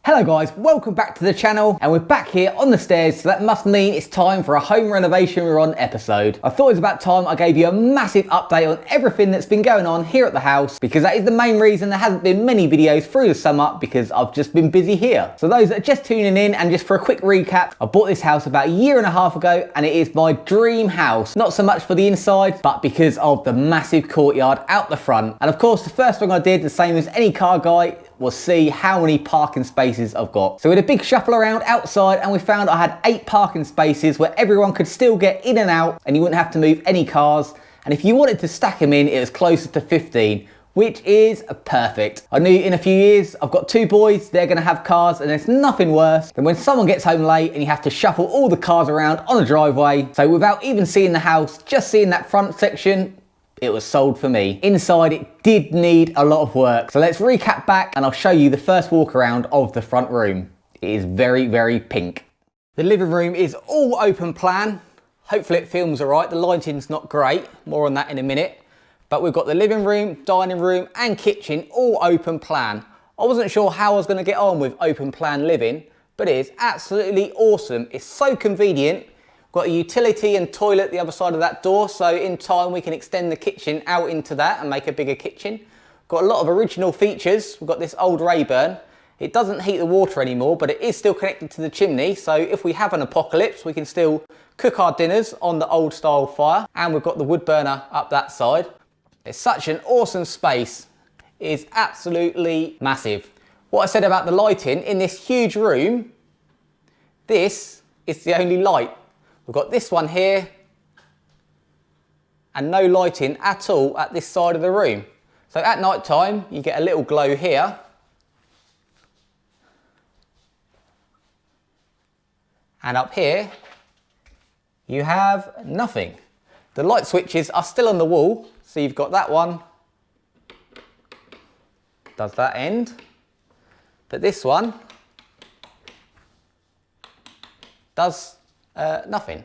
Hello guys, welcome back to the channel, and we're back here on the stairs, so that must mean it's time for a home renovation we're on episode. I thought it was about time I gave you a massive update on everything that's been going on here at the house, because that is the main reason there hasn't been many videos through the summer, because I've just been busy here. So those that are just tuning in, and just for a quick recap, I bought this house about a year and a half ago, and it is my dream house. Not so much for the inside, but because of the massive courtyard out the front. And of course, the first thing I did, the same as any car guy, was see how many parking spaces I've got. So we had a big shuffle around outside, and we found I had 8 parking spaces where everyone could still get in and out, and you wouldn't have to move any cars. And if you wanted to stack them in, it was closer to 15, which is perfect. I knew in a few years, I've got 2 boys, they're gonna have cars, and there's nothing worse than when someone gets home late and you have to shuffle all the cars around on a driveway. So without even seeing the house, just seeing that front section, it was sold for me. Inside, it did need a lot of work. So let's recap back, and I'll show you the first walk around of the front room. It is very, very pink. The living room is all open plan. Hopefully it films all right. The lighting's not great. More on that in a minute. But we've got the living room, dining room, and kitchen all open plan. I wasn't sure how I was gonna get on with open plan living, but it is absolutely awesome. It's so convenient. Got a utility and toilet the other side of that door, so in time we can extend the kitchen out into that and make a bigger kitchen. Got a lot of original features. We've got this old Rayburn. It doesn't heat the water anymore, but it is still connected to the chimney, so if we have an apocalypse, we can still cook our dinners on the old style fire. And we've got the wood burner up that side. It's such an awesome space. It is absolutely massive. What I said about the lighting, in this huge room, this is the only light. We've got this one here, and no lighting at all at this side of the room. So at night time, you get a little glow here. And up here, you have nothing. The light switches are still on the wall. So you've got that one, does that end. But this one does nothing.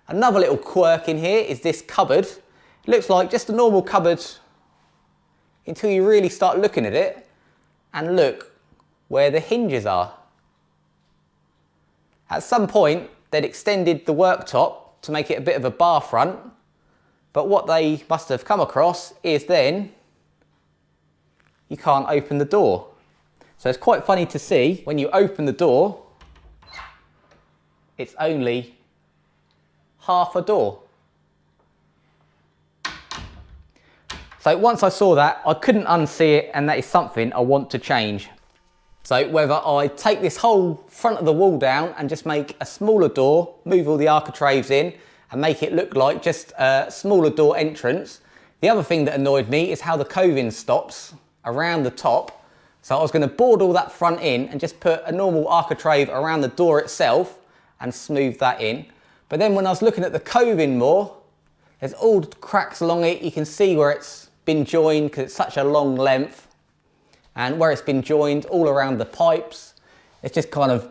Another little quirk in here is this cupboard. It looks like just a normal cupboard until you really start looking at it, and look where the hinges are. At some point they'd extended the worktop to make it a bit of a bar front, but what they must have come across is then you can't open the door. So it's quite funny to see when you open the door, it's only half a door. So once I saw that, I couldn't unsee it, and that is something I want to change. So whether I take this whole front of the wall down and just make a smaller door, move all the architraves in, and make it look like just a smaller door entrance. The other thing that annoyed me is how the coving stops around the top. So I was going to board all that front in and just put a normal architrave around the door itself and smooth that in. But then when I was looking at the coving more, there's all cracks along it. You can see where it's been joined because it's such a long length, and where it's been joined all around the pipes, it's just kind of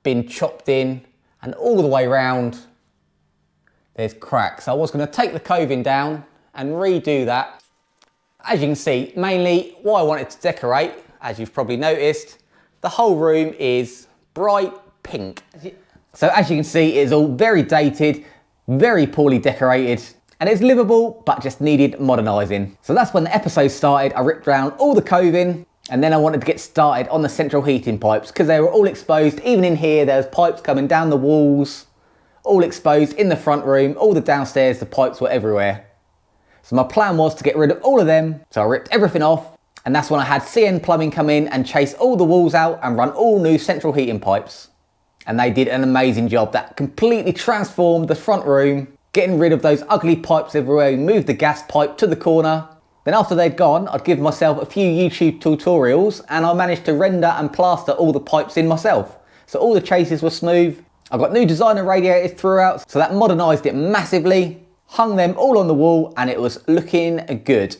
been chopped in, and all the way around there's cracks. So I was going to take the coving down and redo that. As you can see, mainly why I wanted to decorate, as you've probably noticed, the whole room is bright pink. So as you can see, it's all very dated, very poorly decorated, and it's livable, but just needed modernising. So that's when the episode started. I ripped down all the coving, and then I wanted to get started on the central heating pipes, because they were all exposed. Even in here, there's pipes coming down the walls, all exposed in the front room, all the downstairs, the pipes were everywhere. So my plan was to get rid of all of them. So I ripped everything off, and that's when I had CN Plumbing come in and chase all the walls out and run all new central heating pipes. And they did an amazing job. That completely transformed the front room, getting rid of those ugly pipes everywhere. We moved the gas pipe to the corner. Then after they'd gone, I'd give myself a few YouTube tutorials, and I managed to render and plaster all the pipes in myself. So all the chases were smooth. I got new designer radiators throughout, so that modernised it massively. Hung them all on the wall, and it was looking good.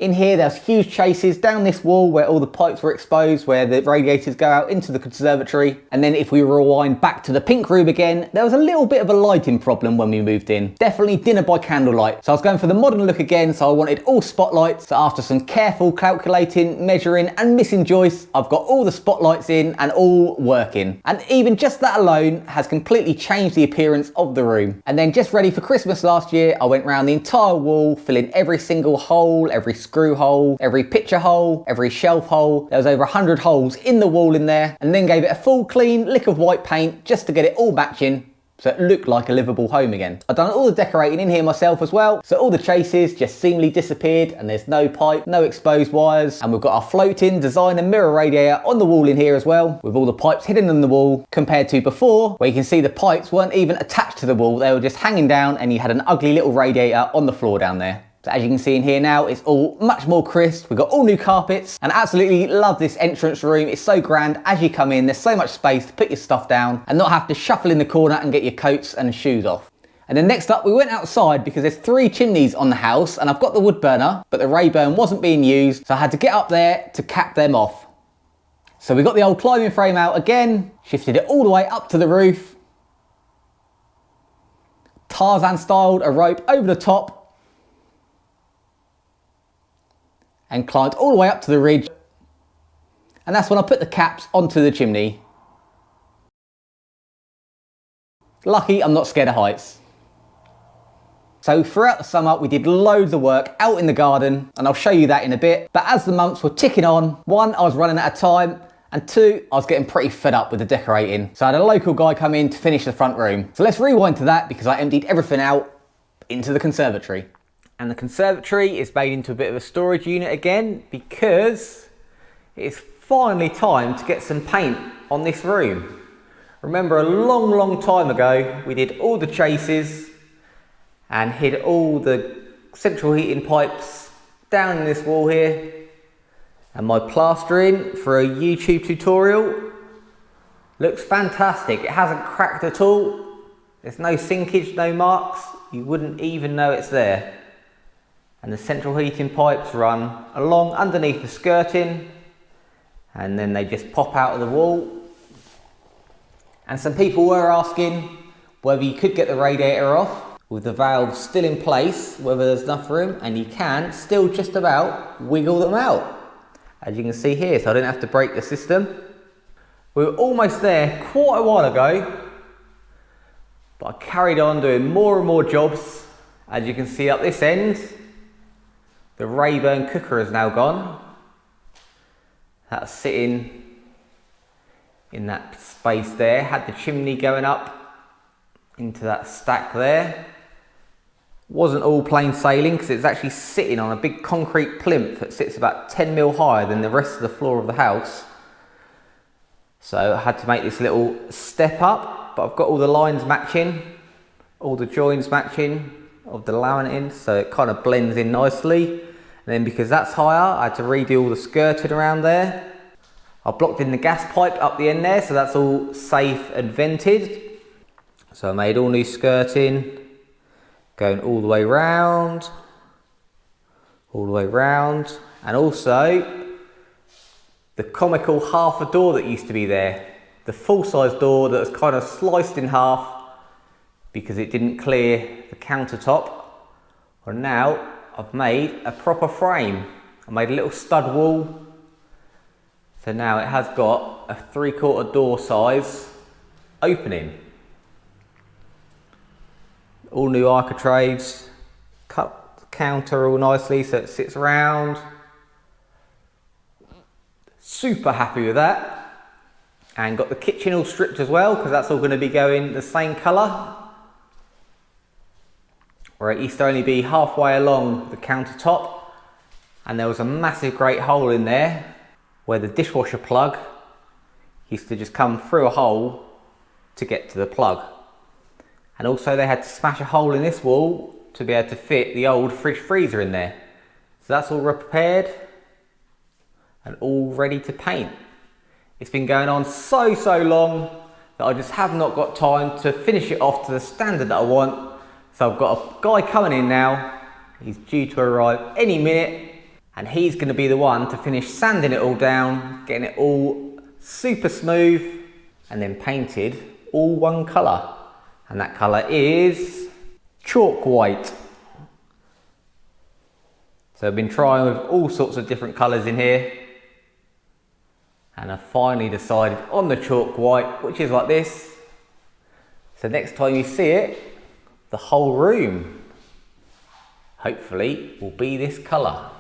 In here there's huge chases down this wall where all the pipes were exposed, where the radiators go out into the conservatory. And then if we rewind back to the pink room again, there was a little bit of a lighting problem when we moved in. Definitely dinner by candlelight. So I was going for the modern look again, so I wanted all spotlights. So after some careful calculating, measuring and missing joists, I've got all the spotlights in and all working. And even just that alone has completely changed the appearance of the room. And then just ready for Christmas last year, I went round the entire wall, filling every single hole, every screw hole, every picture hole, every shelf hole. There was over 100 holes in the wall in there, and then gave it a full clean lick of white paint just to get it all matching, so it looked like a livable home again. I've done all the decorating in here myself as well, so all the chases just seamlessly disappeared and there's no pipe, no exposed wires, and we've got our floating designer mirror radiator on the wall in here as well, with all the pipes hidden in the wall, compared to before, where you can see the pipes weren't even attached to the wall, they were just hanging down and you had an ugly little radiator on the floor down there. So as you can see in here now, it's all much more crisp. We've got all new carpets and absolutely love this entrance room. It's so grand. As you come in, there's so much space to put your stuff down and not have to shuffle in the corner and get your coats and shoes off. And then next up, we went outside because there's 3 chimneys on the house and I've got the wood burner, but the Rayburn wasn't being used. So I had to get up there to cap them off. So we got the old climbing frame out again, shifted it all the way up to the roof, Tarzan styled a rope over the top, and climbed all the way up to the ridge. And that's when I put the caps onto the chimney. Lucky I'm not scared of heights. So throughout the summer, we did loads of work out in the garden, and I'll show you that in a bit. But as the months were ticking on, 1, I was running out of time, and 2, I was getting pretty fed up with the decorating. So I had a local guy come in to finish the front room. So let's rewind to that because I emptied everything out into the conservatory. And the conservatory is made into a bit of a storage unit again because it's finally time to get some paint on this room. Remember a long time ago, we did all the chases and hid all the central heating pipes down in this wall here. And my plastering for a YouTube tutorial looks fantastic. It hasn't cracked at all. There's no sinkage, no marks. You wouldn't even know it's there. And the central heating pipes run along underneath the skirting and then they just pop out of the wall. And some people were asking whether you could get the radiator off with the valves still in place, whether there's enough room, and you can still just about wiggle them out, as you can see here, so I didn't have to break the system. We were almost there quite a while ago, but I carried on doing more and more jobs. As you can see up this end, the Rayburn cooker is now gone. That's sitting in that space there. Had the chimney going up into that stack there. Wasn't all plain sailing because it's actually sitting on a big concrete plinth that sits about 10 mil higher than the rest of the floor of the house. So I had to make this little step up, but I've got all the lines matching, all the joins matching of the laminating, so it kind of blends in nicely. And then because that's higher, I had to redo all the skirting around there. I blocked in the gas pipe up the end there, so that's all safe and vented. So I made all new skirting, going all the way round, and also the comical half a door that used to be there, the full-size door that was kind of sliced in half because it didn't clear the countertop. Well, now I've made a proper frame. I made a little stud wall, so now it has got a 3/4 door size opening. All new architraves, cut the counter all nicely so it sits round. Super happy with that. And got the kitchen all stripped as well because that's all going to be going the same colour. Where it used to only be halfway along the countertop, and there was a massive great hole in there where the dishwasher plug used to just come through a hole to get to the plug. And also they had to smash a hole in this wall to be able to fit the old fridge freezer in there. So that's all repaired and all ready to paint. It's been going on so long that I just have not got time to finish it off to the standard that I want. So I've got a guy coming in now. He's due to arrive any minute. And he's going to be the one to finish sanding it all down, getting it all super smooth, and then painted all one colour. And that colour is chalk white. So I've been trying with all sorts of different colours in here. And I finally decided on the chalk white, which is like this. So next time you see it, the whole room, hopefully, will be this colour.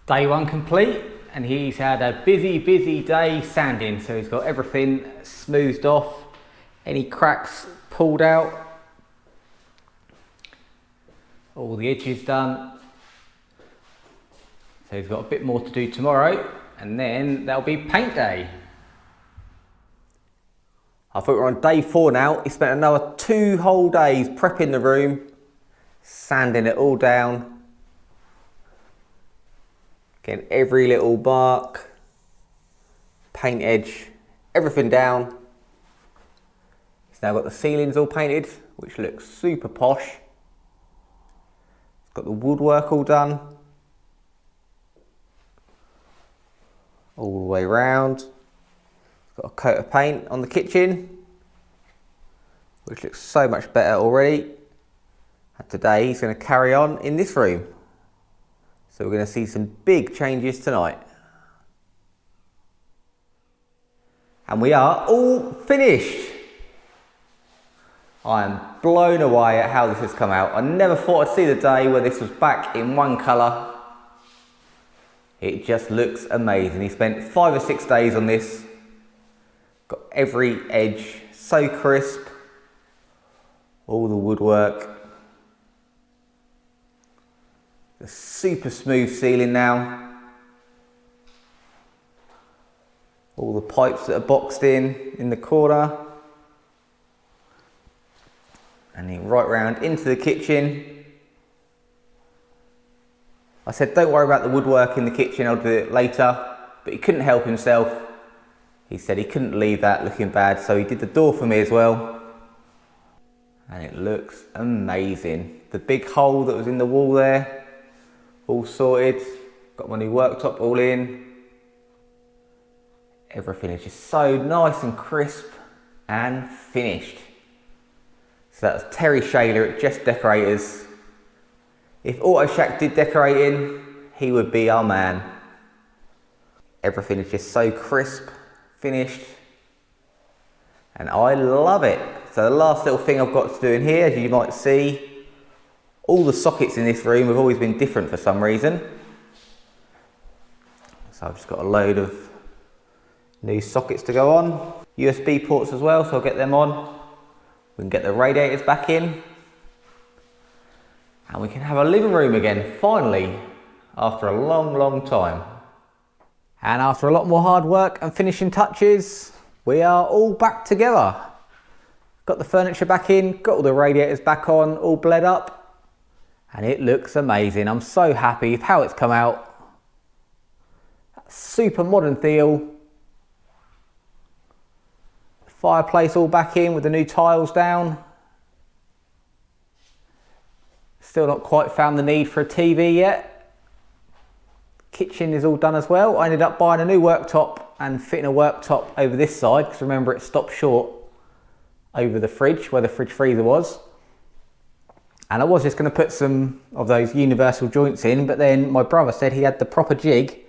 Day one complete, and he's had a busy day sanding. So he's got everything smoothed off, any cracks pulled out, all the edges done. So he's got a bit more to do tomorrow, and then that'll be paint day. I think we're on day 4 now. He spent another 2 whole days prepping the room, sanding it all down, getting every little mark, paint edge, everything down. He's now got the ceilings all painted, which looks super posh. He's got the woodwork all done, all the way around. Got a coat of paint on the kitchen, which looks so much better already. And today he's going to carry on in this room. So we're going to see some big changes tonight. And we are all finished. I am blown away at how this has come out. I never thought I'd see the day where this was back in one colour. It just looks amazing. He spent 5 or 6 days on this. Got every edge so crisp, all the woodwork, the super smooth ceiling now, all the pipes that are boxed in the corner, and then right round into the kitchen. I said don't worry about the woodwork in the kitchen, I'll do it later, but he couldn't help himself. He said he couldn't leave that looking bad, so he did the door for me as well. And it looks amazing. The big hole that was in the wall there, all sorted. Got my new worktop all in. Everything is just so nice and crisp and finished. So that's Terry Shaler at Just Decorators. If Auto Shack did decorating, he would be our man. Everything is just so crisp, finished, and I love it. So the last little thing I've got to do in here, as you might see, all the sockets in this room have always been different for some reason. So I've just got a load of new sockets to go on. USB ports as well, so I'll get them on. We can get the radiators back in. And we can have a living room again, finally, after a long time. And after a lot more hard work and finishing touches, we are all back together. Got the furniture back in, got all the radiators back on, all bled up, and it looks amazing. I'm so happy with how it's come out. That super modern feel. The fireplace all back in with the new tiles down. Still not quite found the need for a TV yet. Kitchen is all done as well. I ended up buying a new worktop and fitting a worktop over this side, because remember it stopped short over the fridge where the fridge freezer was. And I was just going to put some of those universal joints in, but then my brother said he had the proper jig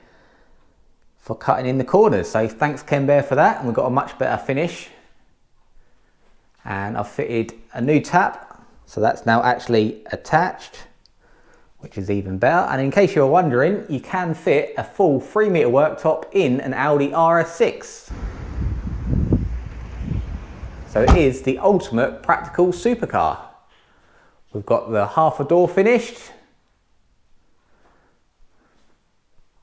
for cutting in the corners. So thanks Ken Bear for that, and we've got a much better finish. And I've fitted a new tap, so that's now actually attached, which is even better. And in case you're wondering, you can fit a full 3 metre worktop in an Audi RS6. So it is the ultimate practical supercar. We've got the half a door finished.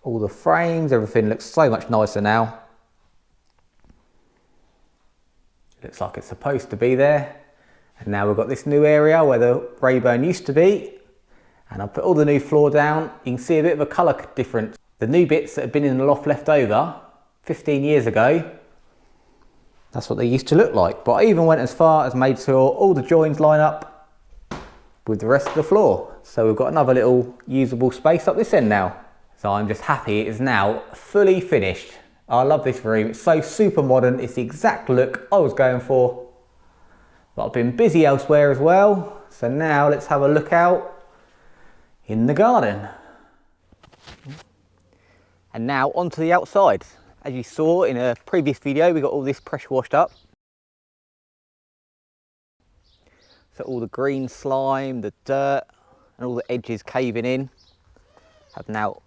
All the frames, everything looks so much nicer now. Looks like it's supposed to be there. And now we've got this new area where the Rayburn used to be. And I'll put all the new floor down. You can see a bit of a colour difference. The new bits that have been in the loft left over 15 years ago, that's what they used to look like. But I even went as far as made sure all the joins line up with the rest of the floor. So we've got another little usable space up this end now. So I'm just happy it is now fully finished. I love this room. It's so super modern. It's the exact look I was going for. But I've been busy elsewhere as well. So now let's have a look out in the garden. And now onto the outside. As you saw in a previous video, we got all this pressure washed up. So all the green slime, the dirt, and all the edges caving in have now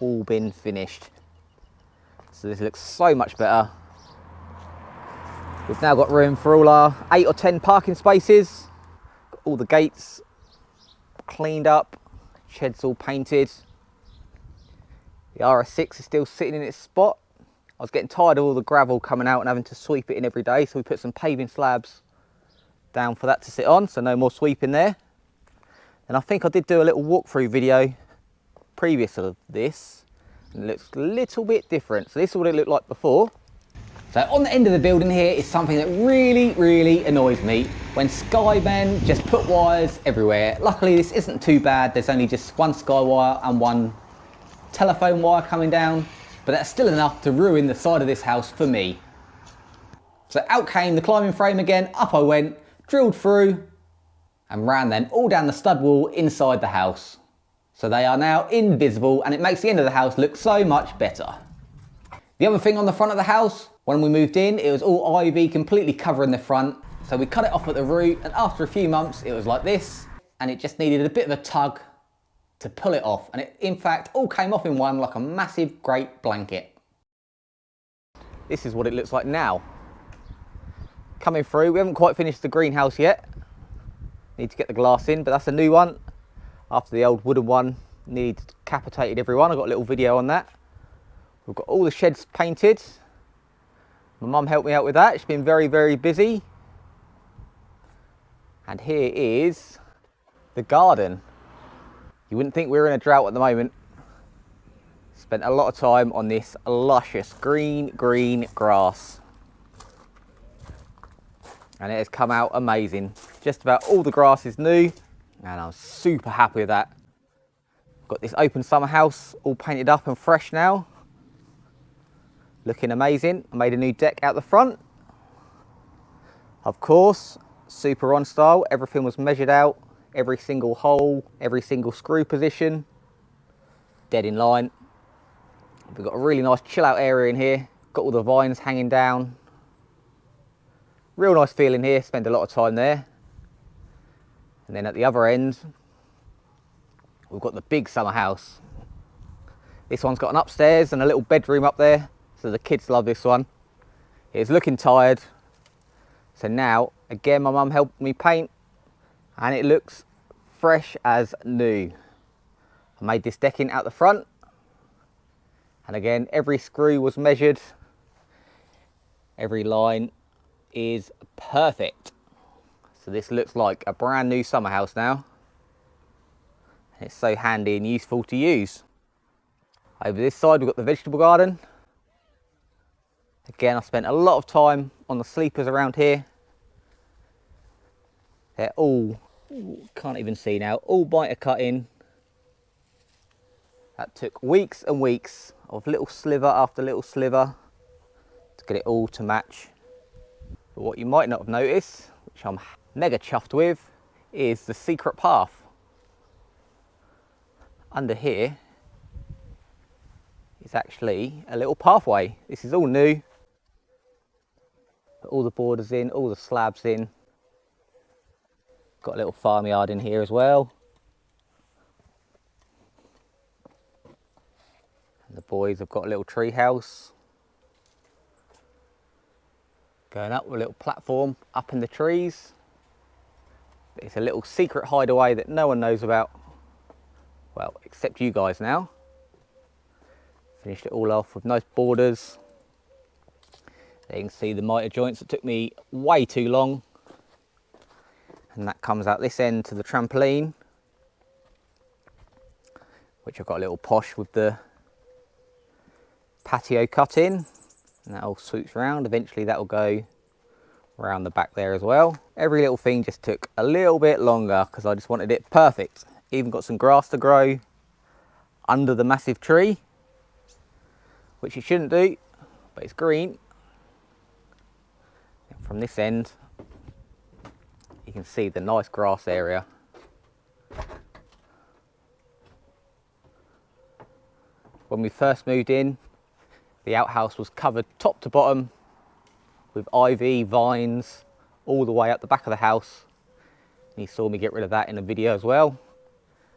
all been finished. So this looks so much better. We've now got room for all our 8 or 10 parking spaces. Got all the gates cleaned up, sheds all painted. The RS6 is still sitting in its spot. I was getting tired of all the gravel coming out and having to sweep it in every day, so we put some paving slabs down for that to sit on, so no more sweeping there. And I think I did do a little walkthrough video previous to this, and it looks a little bit different. So this is what it looked like before. So on the end of the building here is something that really annoys me, when Skymen just put wires everywhere. Luckily this isn't too bad, there's only just one sky wire and one telephone wire coming down, but that's still enough to ruin the side of this house for me. So out came the climbing frame again, up I went, drilled through and ran them all down the stud wall inside the house. So they are now invisible and it makes the end of the house look so much better. The other thing on the front of the house, when we moved in, it was all ivy completely covering the front. So we cut it off at the root, and after a few months it was like this, and it just needed a bit of a tug to pull it off. And it in fact all came off in one like a massive great blanket. This is what it looks like now. Coming through, we haven't quite finished the greenhouse yet. Need to get the glass in, but that's a new one. After the old wooden one decapitated everyone. I've got a little video on that. We've got all the sheds painted. My mum helped me out with that. She's been very busy. And here is the garden. You wouldn't think we were in a drought at the moment. Spent a lot of time on this luscious green grass. And it has come out amazing. Just about all the grass is new, and I'm super happy with that. Got this open summer house all painted up and fresh now. Looking amazing. I made a new deck out the front. Of course, super on style. Everything was measured out. Every single hole, every single screw position. Dead in line. We've got a really nice chill out area in here. Got all the vines hanging down. Real nice feeling here, spend a lot of time there. And then at the other end, we've got the big summer house. This one's got an upstairs and a little bedroom up there, so the kids love this one. It's looking tired, so now, again, my mum helped me paint, and it looks fresh as new. I made this decking out the front, and again, every screw was measured, every line is perfect. So this looks like a brand new summer house now. It's so handy and useful to use. Over this side we've got the vegetable garden. Again, I spent a lot of time on the sleepers around here. They're all, can't even see now, all biter cut in. That took weeks and weeks of little sliver after little sliver to get it all to match. But what you might not have noticed, which I'm mega chuffed with, is the secret path. Under here is actually a little pathway. This is all new. Put all the borders in, all the slabs in. Got a little farmyard in here as well. And the boys have got a little tree house. Going up with a little platform up in the trees. It's a little secret hideaway that no one knows about. Well, except you guys now. Finished it all off with nice borders. There you can see the miter joints. It took me way too long. And that comes out this end to the trampoline, which I've got a little posh with the patio cut in. And that all swoops around. Eventually that will go around the back there as well. Every little thing just took a little bit longer because I just wanted it perfect. Even got some grass to grow under the massive tree, which it shouldn't do, but it's green. And from this end, you can see the nice grass area. When we first moved in, the outhouse was covered top to bottom with ivy, vines, all the way up the back of the house. And you saw me get rid of that in a video as well.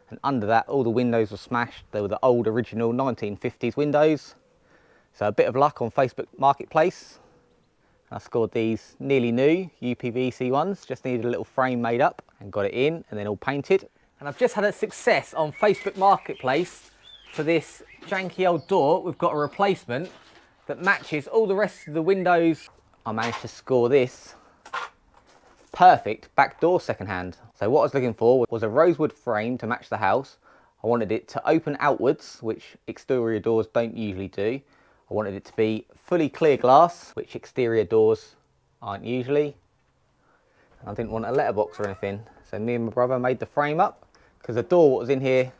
And under that, all the windows were smashed. They were the old original 1950s windows. So a bit of luck on Facebook Marketplace. I scored these nearly new UPVC ones, just needed a little frame made up and got it in and then all painted. And I've just had a success on Facebook Marketplace for this janky old door. We've got a replacement that matches all the rest of the windows. I managed to score this perfect back door secondhand. So what I was looking for was a rosewood frame to match the house. I wanted it to open outwards, which exterior doors don't usually do. I wanted it to be fully clear glass, which exterior doors aren't usually. I didn't want a letterbox or anything. So me and my brother made the frame up, because the door what was in here,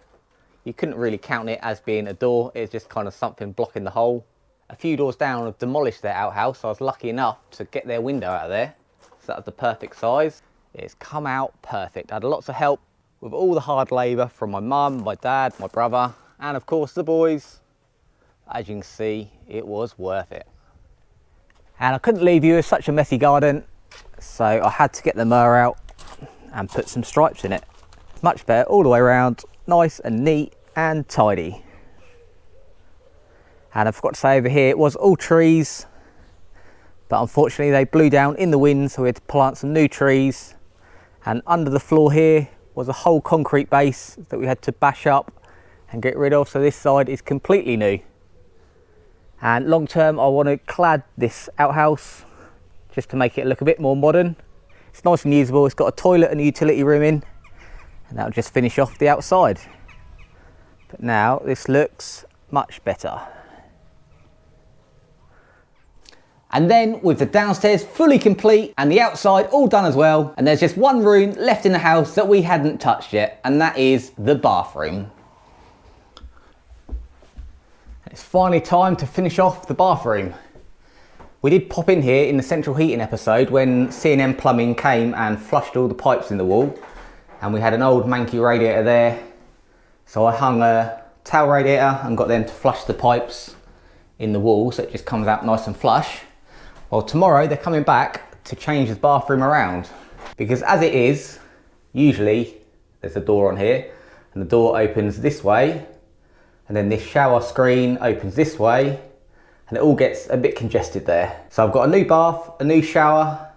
you couldn't really count it as being a door. It's just kind of something blocking the hole. A few doors down have demolished their outhouse, so I was lucky enough to get their window out of there. So that was the perfect size. It's come out perfect. I had lots of help with all the hard labour from my mum, my dad, my brother, and of course the boys. As you can see, it was worth it. And I couldn't leave you with such a messy garden, so I had to get the mower out and put some stripes in it. Much better all the way around, nice and neat and tidy. And I forgot to say over here, it was all trees, but unfortunately they blew down in the wind, so we had to plant some new trees. And under the floor here was a whole concrete base that we had to bash up and get rid of, so this side is completely new. And long term, I want to clad this outhouse just to make it look a bit more modern. It's nice and usable. It's got a toilet and a utility room in, and that'll just finish off the outside. But now this looks much better. And then with the downstairs fully complete and the outside all done as well, and there's just one room left in the house that we hadn't touched yet, and that is the bathroom. It's finally time to finish off the bathroom. We did pop in here in the central heating episode when C&M Plumbing came and flushed all the pipes in the wall, and we had an old manky radiator there. So I hung a towel radiator and got them to flush the pipes in the wall so it just comes out nice and flush. Well, tomorrow they're coming back to change the bathroom around, because as it is, usually there's a door on here and the door opens this way, and then this shower screen opens this way, and it all gets a bit congested there. So I've got a new bath, a new shower,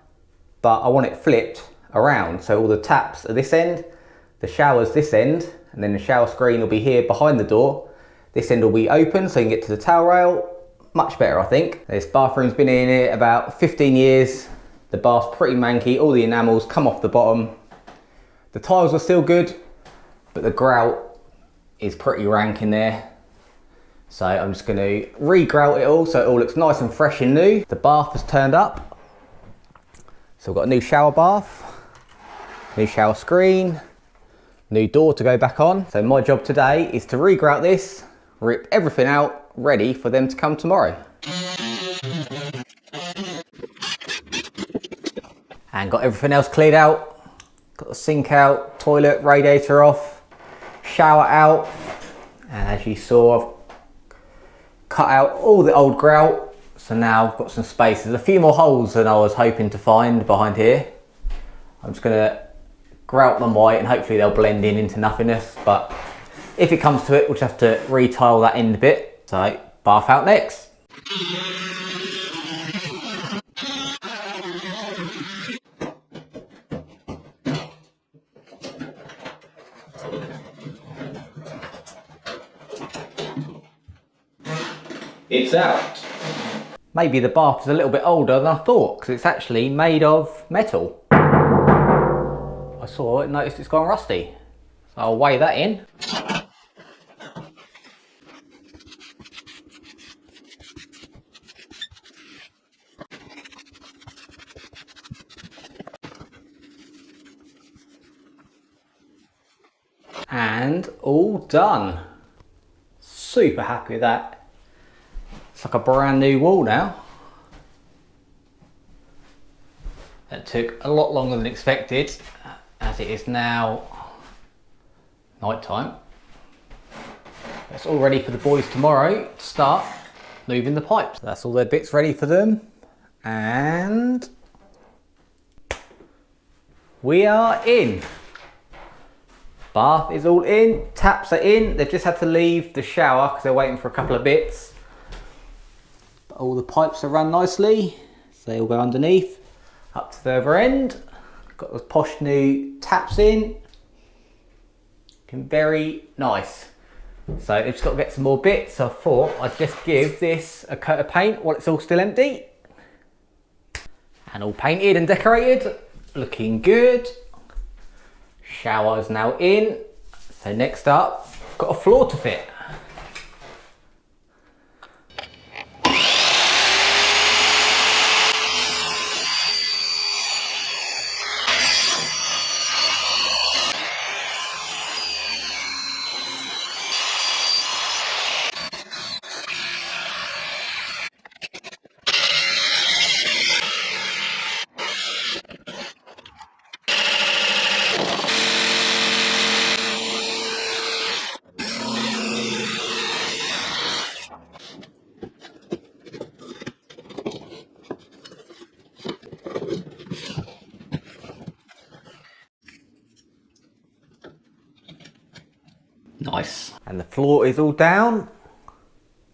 but I want it flipped around. So all the taps are this end, the shower's this end, and then the shower screen will be here behind the door. This end will be open so you can get to the towel rail. Much better, I think. This bathroom's been in here about 15 years. The bath's pretty manky, all the enamels come off the bottom. The tiles are still good, but the grout is pretty rank in there. So I'm just gonna re-grout it all so it all looks nice and fresh and new. The bath has turned up. So we've got a new shower bath, new shower screen, new door to go back on. So my job today is to re-grout this, rip everything out, ready for them to come tomorrow. And got everything else cleared out. Got the sink out, toilet, radiator off, shower out. And as you saw, I've cut out all the old grout. So now I've got some space. There's a few more holes than I was hoping to find behind here. I'm just gonna grout them white and hopefully they'll blend in into nothingness. But if it comes to it, we'll just have to retile that end a bit. So, bath out next. It's out. Maybe the bath is a little bit older than I thought, because it's actually made of metal. I saw it and noticed it's gone rusty. So I'll weigh that in. And all done. Super happy with that. It's like a brand new wall now. It took a lot longer than expected, as it is now night time. It's all ready for the boys tomorrow to start moving the pipes. So that's all their bits ready for them. And we are in. Bath is all in, taps are in. They've just had to leave the shower because they're waiting for a couple of bits. But all the pipes are run nicely, so they all go underneath, up to the other end. Got those posh new taps in. Looking very nice. So they've just got to get some more bits. So I thought I'd just give this a coat of paint while it's all still empty. And all painted and decorated, looking good. Shower is now in. So next up, got a floor to fit. Nice. And the floor is all down.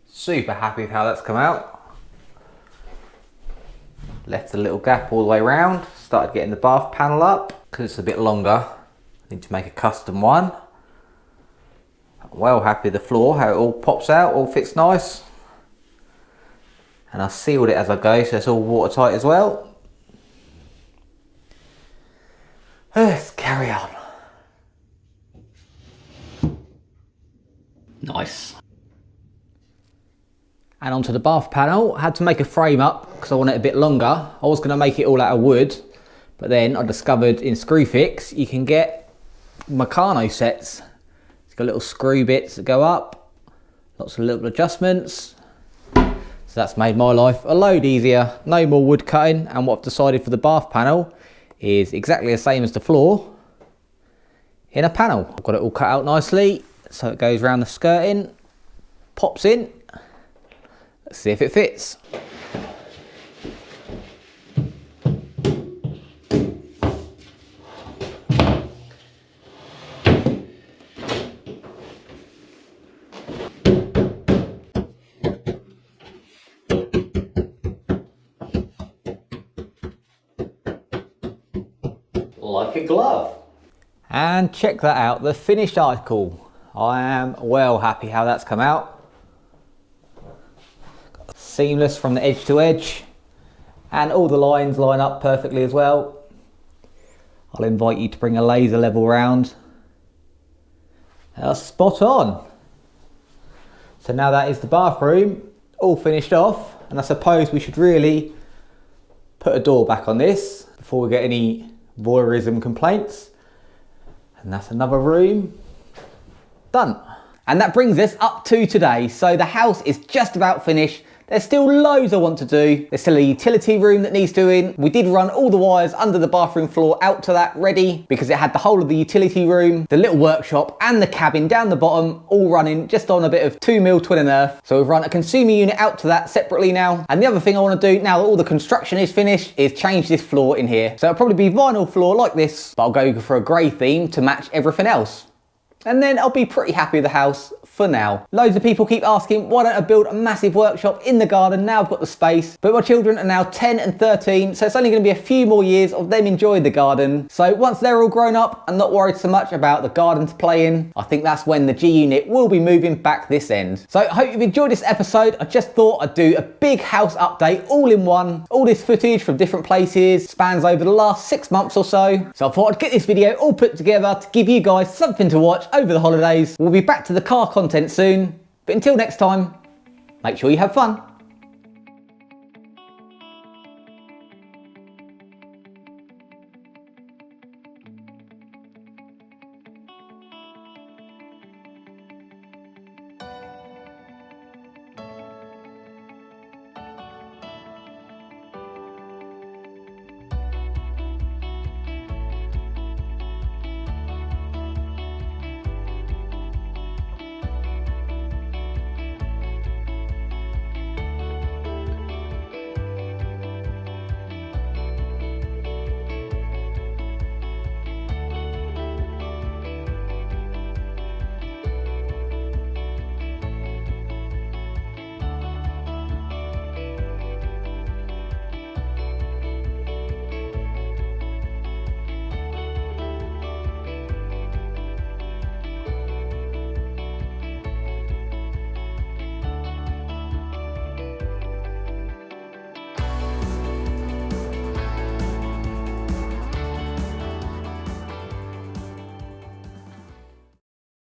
Super happy with how that's come out. Left a little gap all the way around. Started getting the bath panel up because it's a bit longer. I need to make a custom one. Well happy with the floor, how it all pops out, all fits nice. And I sealed it as I go, so it's all watertight as well. Let's carry on. Nice. And onto the bath panel. I had to make a frame up because I want it a bit longer. I was going to make it all out of wood, but then I discovered in Screwfix you can get Meccano sets. It's got little screw bits that go up, lots of little adjustments. So that's made my life a load easier. No more wood cutting, and what I've decided for the bath panel is exactly the same as the floor in a panel. I've got it all cut out nicely. So it goes around the skirting, pops in. Let's see if it fits. Like a glove. And check that out, the finished article. I am well happy how that's come out. Seamless from the edge to edge, and all the lines line up perfectly as well. I'll invite you to bring a laser level round. That's spot on. So now that is the bathroom all finished off, and I suppose we should really put a door back on this before we get any voyeurism complaints. And that's another room done. And that brings us up to today. So the house is just about finished. There's still loads I want to do. There's still a utility room that needs doing. We did run all the wires under the bathroom floor out to that ready because it had the whole of the utility room, the little workshop and the cabin down the bottom all running just on a bit of 2mm twin and earth. So we've run a consumer unit out to that separately now. And the other thing I want to do now that all the construction is finished is change this floor in here. So it'll probably be vinyl floor like this, but I'll go for a grey theme to match everything else. And then I'll be pretty happy with the house for now. Loads of people keep asking, why don't I build a massive workshop in the garden? Now I've got the space, but my children are now 10 and 13, so it's only going to be a few more years of them enjoying the garden. So once they're all grown up and not worried so much about the garden to play in, I think that's when the G unit will be moving back this end. So I hope you've enjoyed this episode. I just thought I'd do a big house update all in one. All this footage from different places spans over the last 6 months or so. So I thought I'd get this video all put together to give you guys something to watch over the holidays. We'll be back to the car content soon, but until next time, make sure you have fun.